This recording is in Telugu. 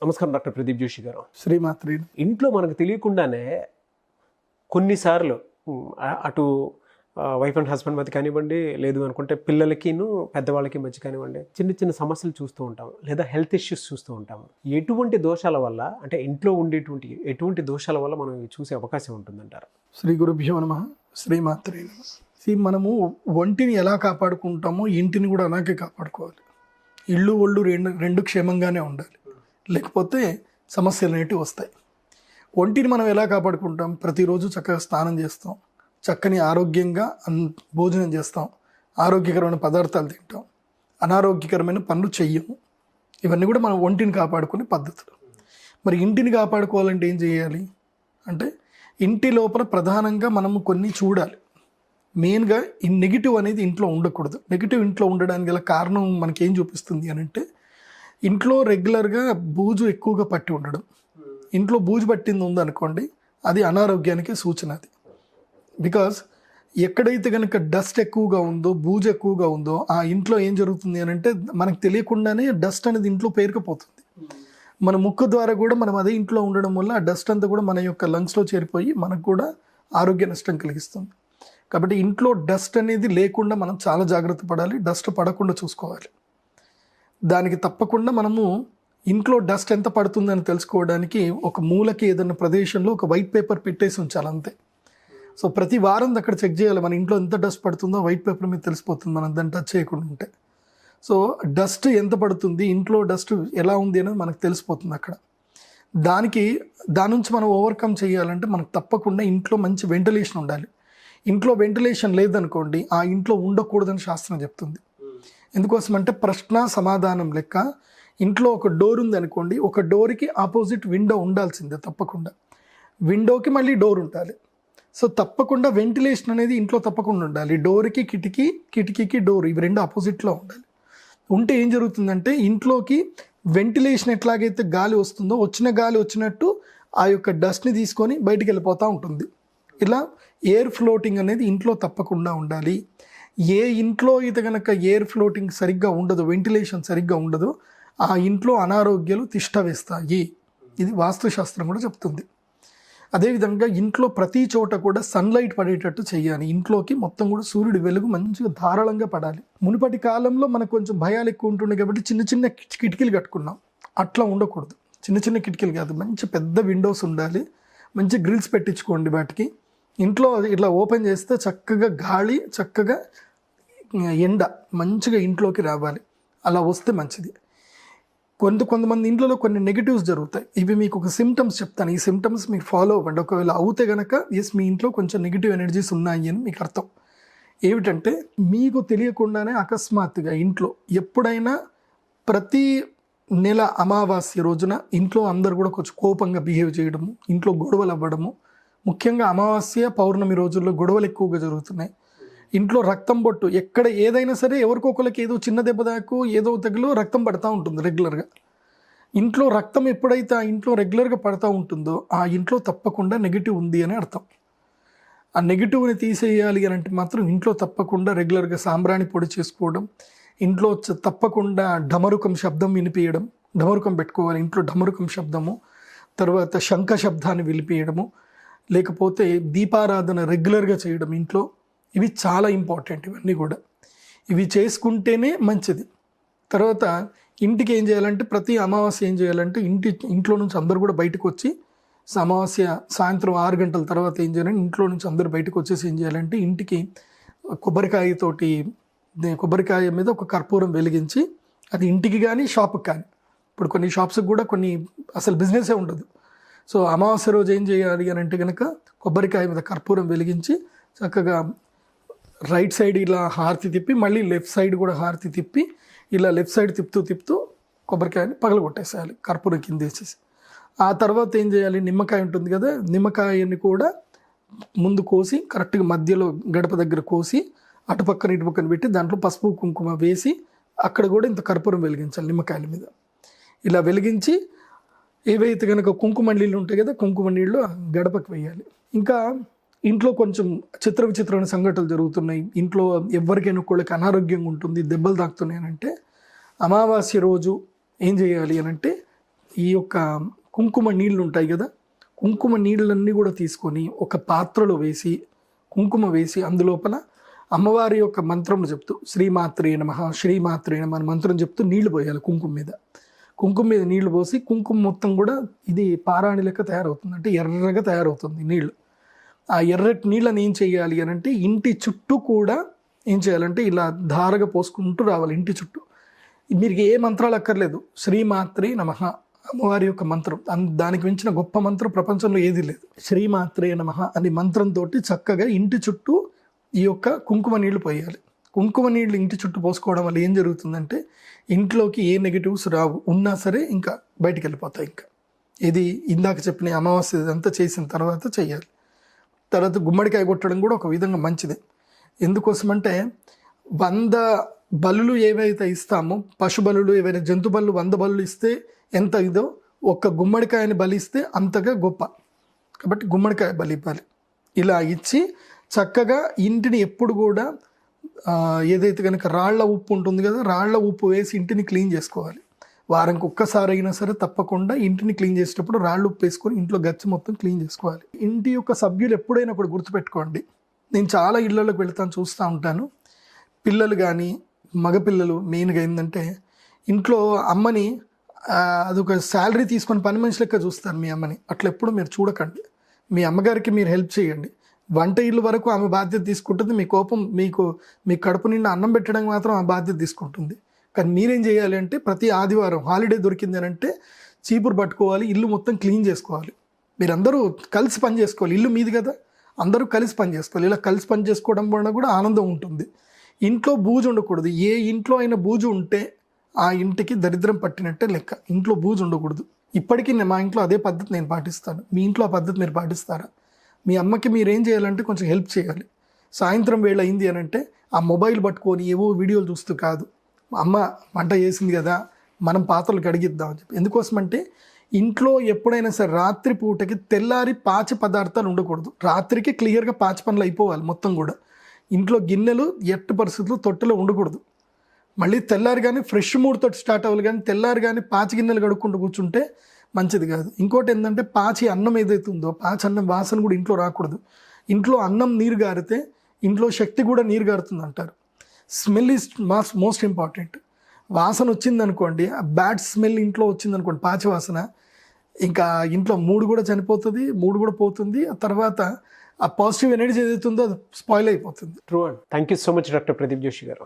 నమస్కారం డాక్టర్ ప్రదీప్ జోషి గారు. శ్రీమాత్రి. ఇంట్లో మనకు తెలియకుండానే కొన్నిసార్లు అటు వైఫ్ అండ్ హస్బెండ్ మధ్య కానివ్వండి, లేదు అనుకుంటే పిల్లలకిను పెద్దవాళ్ళకి మధ్య కానివ్వండి, చిన్న చిన్న సమస్యలు చూస్తూ ఉంటాం, లేదా హెల్త్ ఇష్యూస్ చూస్తూ ఉంటాం. ఎటువంటి దోషాల వల్ల, అంటే ఇంట్లో ఉండేటువంటి ఎటువంటి దోషాల వల్ల మనం ఇవి చూసే అవకాశం ఉంటుందంటారు? శ్రీ గురుభ్యో నమః. శ్రీమాత్రి. మనము ఒంటిని ఎలా కాపాడుకుంటామో ఇంటిని కూడా అలాగే కాపాడుకోవాలి. ఇళ్ళు ఒళ్ళు రెండు క్షేమంగానే ఉండాలి, లేకపోతే సమస్యలు అనేటివి వస్తాయి. ఒంటిని మనం ఎలా కాపాడుకుంటాం? ప్రతిరోజు చక్కగా స్నానం చేస్తాం, చక్కని ఆరోగ్యంగా భోజనం చేస్తాం, ఆరోగ్యకరమైన పదార్థాలు తింటాం, అనారోగ్యకరమైన పనులు చెయ్యము. ఇవన్నీ కూడా మనం ఒంటిని కాపాడుకునే పద్ధతులు. మరి ఇంటిని కాపాడుకోవాలంటే ఏం చేయాలి అంటే, ఇంటి లోపల ప్రధానంగా మనము కొన్ని చూడాలి. మెయిన్గా ఈ నెగిటివ్ అనేది ఇంట్లో ఉండకూడదు. నెగిటివ్ ఇంట్లో ఉండడానికి గల కారణం మనకేం చూపిస్తుంది అని అంటే, ఇంట్లో రెగ్యులర్గా బూజు ఎక్కువగా పట్టి ఉండడం. ఇంట్లో బూజు పట్టింది ఉందనుకోండి, అది అనారోగ్యానికి సూచన. అది బికాజ్ ఎక్కడైతే కనుక డస్ట్ ఎక్కువగా ఉందో, బూజు ఎక్కువగా ఉందో, ఆ ఇంట్లో ఏం జరుగుతుంది అని అంటే, మనకు తెలియకుండానే డస్ట్ అనేది ఇంట్లో పేరుకుపోతుంది. మన ముక్కు ద్వారా కూడా మనం అదే ఇంట్లో ఉండడం వల్ల ఆ డస్ట్ అంతా కూడా మన యొక్క లంగ్స్లో చేరిపోయి మనకు కూడా ఆరోగ్య నష్టం కలిగిస్తుంది. కాబట్టి ఇంట్లో డస్ట్ అనేది లేకుండా మనం చాలా జాగ్రత్త పడాలి, డస్ట్ పడకుండా చూసుకోవాలి. దానికి తప్పకుండా మనము ఇంట్లో డస్ట్ ఎంత పడుతుందని తెలుసుకోవడానికి ఒక మూలకి ఏదైనా ప్రదేశంలో ఒక వైట్ పేపర్ పెట్టేసి ఉంచాలి, అంతే. సో ప్రతి వారం అక్కడ చెక్ చేయాలి, మన ఇంట్లో ఎంత డస్ట్ పడుతుందో వైట్ పేపర్ మీద తెలిసిపోతుంది, మనం దాన్ని టచ్ చేయకుండా ఉంటే. సో డస్ట్ ఎంత పడుతుంది, ఇంట్లో డస్ట్ ఎలా ఉంది అనేది మనకు తెలిసిపోతుంది అక్కడ. దాని నుంచి మనం ఓవర్కమ్ చేయాలంటే మనకు తప్పకుండా ఇంట్లో మంచి వెంటిలేషన్ ఉండాలి. ఇంట్లో వెంటిలేషన్ లేదనుకోండి, ఆ ఇంట్లో ఉండకూడదని శాస్త్రం చెప్తుంది. ఎందుకోసం అంటే, ప్రశ్న సమాధానం లెక్క ఇంట్లో ఒక డోర్ ఉంది అనుకోండి, ఒక డోర్కి ఆపోజిట్ విండో ఉండాల్సిందే తప్పకుండా. విండోకి మళ్ళీ డోర్ ఉండాలి. సో తప్పకుండా వెంటిలేషన్ అనేది ఇంట్లో తప్పకుండా ఉండాలి. డోర్కి కిటికీ, కిటికీకి డోర్, ఇవి రెండు ఆపోజిట్లో ఉండాలి. ఉంటే ఏం జరుగుతుందంటే, ఇంట్లోకి వెంటిలేషన్ ఎట్లాగైతే గాలి వస్తుందో, వచ్చిన గాలి వచ్చినట్టు ఆ యొక్క డస్ట్ని తీసుకొని బయటికి వెళ్ళిపోతూ ఉంటుంది. ఇలా ఎయిర్ ఫ్లోటింగ్ అనేది ఇంట్లో తప్పకుండా ఉండాలి. ఏ ఇంట్లో అయితే కనుక ఎయిర్ ఫ్లోటింగ్ సరిగ్గా ఉండదు, వెంటిలేషన్ సరిగ్గా ఉండదు, ఆ ఇంట్లో అనారోగ్యాలు తిష్ట వేస్తాయి. ఇది వాస్తుశాస్త్రం కూడా చెప్తుంది. అదేవిధంగా ఇంట్లో ప్రతి చోట కూడా సన్లైట్ పడేటట్టు చేయాలి. ఇంట్లోకి మొత్తం కూడా సూర్యుడి వెలుగు మంచిగా ధారాళంగా పడాలి. మునుపటి కాలంలో మనకు కొంచెం భయాలు ఎక్కువ ఉంటుండే కాబట్టి చిన్న చిన్న కిటికీలు కట్టుకున్నాం. అట్లా ఉండకూడదు. చిన్న చిన్న కిటికీలు కాదు, మంచి పెద్ద విండోస్ ఉండాలి. మంచి గ్రిల్స్ పెట్టించుకోండి వాటికి. ఇంట్లో ఇట్లా ఓపెన్ చేస్తే చక్కగా గాలి, చక్కగా ఎండ మంచిగా ఇంట్లోకి రావాలి. అలా వస్తే మంచిది. కొంతమంది ఇంట్లో కొన్ని నెగిటివ్స్ జరుగుతాయి. ఇవి మీకు ఒక సిమ్టమ్స్ చెప్తాను. ఈ సిమ్టమ్స్ మీకు ఫాలో అవ్వండి. ఒకవేళ అవుతే కనుక ఎస్, మీ ఇంట్లో కొంచెం నెగిటివ్ ఎనర్జీస్ ఉన్నాయి అని మీకు అర్థం. ఏమిటంటే, మీకు తెలియకుండానే అకస్మాత్తుగా ఇంట్లో ఎప్పుడైనా ప్రతి నెల అమావాస్య రోజున ఇంట్లో అందరు కూడా కొంచెం కోపంగా బిహేవ్ చేయడము, ఇంట్లో గొడవలు అవ్వడము. ముఖ్యంగా అమావాస్య, పౌర్ణమి రోజుల్లో గొడవలు ఎక్కువగా జరుగుతున్నాయి. ఇంట్లో రక్తం బొట్టు ఎక్కడ ఏదైనా సరే ఎవరికొకరికి ఏదో చిన్న దెబ్బ దాకు ఏదో తగిలో రక్తం పడతా ఉంటుంది రెగ్యులర్గా. ఇంట్లో రక్తం ఎప్పుడైతే ఆ ఇంట్లో రెగ్యులర్గా పడతా ఉంటుందో, ఆ ఇంట్లో తప్పకుండా నెగిటివ్ ఉంది అని అర్థం. ఆ నెగిటివ్ని తీసేయాలి అని అంటే మాత్రం ఇంట్లో తప్పకుండా రెగ్యులర్గా సాంబ్రాణి పొడి చేసుకోవడం, ఇంట్లో తప్పకుండా డమరుకం శబ్దం వినిపించడం, డమరుకం పెట్టుకోవాలి ఇంట్లో. డమరుకం శబ్దము, తర్వాత శంఖ శబ్దాన్ని వినిపించడము, లేకపోతే దీపారాధన రెగ్యులర్గా చేయడం ఇంట్లో. ఇవి చాలా ఇంపార్టెంట్. ఇవన్నీ కూడా ఇవి చేసుకుంటేనే మంచిది. తర్వాత ఇంటికి ఏం చేయాలంటే, ప్రతి అమావాస్య ఏం చేయాలంటే, ఇంట్లో నుంచి అందరూ కూడా బయటకు వచ్చి, అమావాస్య సాయంత్రం 6 గంటల తర్వాత ఏం చేయాలంటే, ఇంట్లో నుంచి అందరూ బయటకు వచ్చేసి ఏం చేయాలంటే, ఇంటికి కొబ్బరికాయ మీద ఒక కర్పూరం వెలిగించి, అది ఇంటికి కానీ షాప్కి కానీ, ఇప్పుడు కొన్ని షాప్స్కి కూడా కొన్ని అసలు బిజినెసే ఉండదు. సో అమావాస్య రోజు ఏం చేయాలి అని అంటే కనుక, కొబ్బరికాయ మీద కర్పూరం వెలిగించి చక్కగా రైట్ సైడ్ ఇలా హారతి తిప్పి, మళ్ళీ లెఫ్ట్ సైడ్ కూడా హారతి తిప్పి, ఇలా లెఫ్ట్ సైడ్ తిప్పుతూ కొబ్బరికాయని పగలగొట్టేసేయాలి కర్పూరం కింద వేసేసి. ఆ తర్వాత ఏం చేయాలి, నిమ్మకాయ ఉంటుంది కదా, నిమ్మకాయని కూడా ముందు కోసి కరెక్ట్గా మధ్యలో గడప దగ్గర కోసి, అటుపక్కన ఇటుపక్కన పెట్టి దాంట్లో పసుపు కుంకుమ వేసి, అక్కడ కూడా ఇంత కర్పూరం వెలిగించాలి నిమ్మకాయల మీద. ఇలా వెలిగించి ఏవైతే కనుక కుంకుమ నీళ్ళు ఉంటాయి కదా, కుంకుమ నీళ్ళు గడపకి వేయాలి. ఇంకా ఇంట్లో కొంచెం విచిత్రమైన సంఘటనలు జరుగుతున్నాయి, ఇంట్లో ఎవరికైనా ఒకళ్ళకి అనారోగ్యంగా ఉంటుంది, దెబ్బలు తాకుతున్నాయి అని అంటే, అమావాస్య రోజు ఏం చేయాలి అని అంటే, ఈ యొక్క కుంకుమ నీళ్ళు ఉంటాయి కదా, కుంకుమ నీళ్ళన్నీ కూడా తీసుకొని ఒక పాత్రలో వేసి కుంకుమ వేసి అందులోపల అమ్మవారి యొక్క మంత్రం చెప్తూ శ్రీమాత్రే నమః శ్రీమాత్రే నమః అని మంత్రం చెప్తూ నీళ్లు పోయాలి కుంకుమ మీద. కుంకుమ మీద నీళ్లు పోసి కుంకుమ మొత్తం కూడా ఇది పారాణి లెక్క తయారవుతుంది, అంటే ఎర్రగా తయారవుతుంది నీళ్ళు. ఆ ఎర్రటి నీళ్ళని ఏం చేయాలి అని అంటే ఇంటి చుట్టూ కూడా ఏం చేయాలంటే ఇలా ధారగా పోసుకుంటూ రావాలి ఇంటి చుట్టూ. మీరు ఏ మంత్రాలు అక్కర్లేదు, శ్రీమాత్రే నమః అమ్మవారి యొక్క మంత్రం, దానికి మించిన గొప్ప మంత్రం ప్రపంచంలో ఏది లేదు. శ్రీమాత్రే నమః అనే మంత్రంతో చక్కగా ఇంటి చుట్టూ ఈ యొక్క కుంకుమ నీళ్లు పోయాలి. కుంకుమ నీళ్లు ఇంటి చుట్టూ పోసుకోవడం వల్ల ఏం జరుగుతుందంటే ఇంట్లోకి ఏ నెగిటివ్స్ రావు, ఉన్నా సరే ఇంకా బయటికి వెళ్ళిపోతాయి. ఇంకా ఇది ఇందాక చెప్పిన అమావాస్య ఇదంతా చేసిన తర్వాత చేయాలి. తర్వాత గుమ్మడికాయ కొట్టడం కూడా ఒక విధంగా మంచిదే. ఎందుకోసమంటే 100 బలులు ఏవైతే ఇస్తామో, పశు బలులు ఏవైనా జంతు బలులు 100 బలులు ఇస్తే ఎంత ఇదో ఒక్క గుమ్మడికాయని బలిస్తే అంతగా గొప్ప. కాబట్టి గుమ్మడికాయ బలి ఇవ్వాలి. ఇలా ఇచ్చి చక్కగా ఇంటిని ఎప్పుడు కూడా ఏదైతే కనుక రాళ్ల ఉప్పు ఉంటుంది కదా, రాళ్ల ఉప్పు వేసి ఇంటిని క్లీన్ చేసుకోవాలి. వారానికి ఒక్కసారి అయినా సరే తప్పకుండా ఇంటిని క్లీన్ చేసేటప్పుడు రాళ్ళు ఉప్పు వేసుకొని ఇంట్లో గచ్చి మొత్తం క్లీన్ చేసుకోవాలి. ఇంటి యొక్క సభ్యులు ఎప్పుడైనా ఒకటి గుర్తుపెట్టుకోండి, నేను చాలా ఇళ్లలోకి వెళ్తాను, చూస్తూ ఉంటాను. పిల్లలు కానీ మగపిల్లలు మెయిన్గా ఏంటంటే ఇంట్లో అమ్మని అదొక శాలరీ తీసుకొని పని మనిషి లెక్క చూస్తారు మీ అమ్మని. అట్లా ఎప్పుడు మీరు చూడకండి. మీ అమ్మగారికి మీరు హెల్ప్ చేయండి. వంట ఇల్లు వరకు ఆమె బాధ్యత తీసుకుంటుంది. మీ కోపం మీ కడుపు నిండా అన్నం పెట్టడానికి మాత్రం ఆమె బాధ్యత తీసుకుంటుంది. కానీ మీరేం చేయాలి అంటే ప్రతి ఆదివారం హాలిడే దొరికింది అని అంటే చీపురు పట్టుకోవాలి, ఇల్లు మొత్తం క్లీన్ చేసుకోవాలి. మీరందరూ కలిసి పని చేసుకోవాలి. ఇల్లు మీది కదా, అందరూ కలిసి పని చేసుకోవాలి. ఇలా కలిసి పని చేసుకోవడం వలన కూడా ఆనందం ఉంటుంది. ఇంట్లో బూజు ఉండకూడదు. ఏ ఇంట్లో అయినా బూజు ఉంటే ఆ ఇంటికి దరిద్రం పట్టినట్టే లెక్క. ఇంట్లో బూజు ఉండకూడదు. ఇప్పటికీ మా ఇంట్లో అదే పద్ధతి నేను పాటిస్తాను. మీ ఇంట్లో ఆ పద్ధతి మీరు పాటిస్తారా? మీ అమ్మకి మీరు ఏం చేయాలంటే కొంచెం హెల్ప్ చేయాలి. సాయంత్రం వేళ అయింది అని అంటే ఆ మొబైల్ పట్టుకొని ఏవో వీడియోలు చూస్తూ కాదు, అమ్మ వంట చేసింది కదా మనం పాత్రలు కడిగిద్దాం అని చెప్పి. ఎందుకోసమంటే ఇంట్లో ఎప్పుడైనా సరే రాత్రి పూటకి తెల్లారి పాచి పదార్థాలు ఉండకూడదు. రాత్రికి క్లియర్గా పాచి పనులు అయిపోవాలి మొత్తం కూడా. ఇంట్లో గిన్నెలు ఎట్టి పరిస్థితుల్లో తొట్టెలో ఉండకూడదు. మళ్ళీ తెల్లారి కానీ ఫ్రెష్ మూడ్తో స్టార్ట్ అవ్వాలి, కానీ తెల్లారి కానీ పాచి గిన్నెలు కడుక్కుంటూ కూర్చుంటే మంచిది కాదు. ఇంకోటి ఏంటంటే పాచి అన్నం ఏదైతే ఉందో పాచి అన్నం వాసన కూడా ఇంట్లో రాకూడదు. ఇంట్లో అన్నం నీరు గారితే ఇంట్లో శక్తి కూడా నీరు గారుతుంది అంటారు. Smell is most important. వాసన వచ్చిందనుకోండి, ఆ బ్యాడ్ స్మెల్ ఇంట్లో వచ్చిందనుకోండి, పాచి వాసన, ఇంకా ఇంట్లో మూడు కూడా చనిపోతుంది, మూడు కూడా పోతుంది. ఆ తర్వాత ఆ పాజిటివ్ ఎనర్జీ ఏదైతే ఉందో అది స్పాయిల్ అయిపోతుంది. True and thank you so much doctor Pradeep Joshi గారు.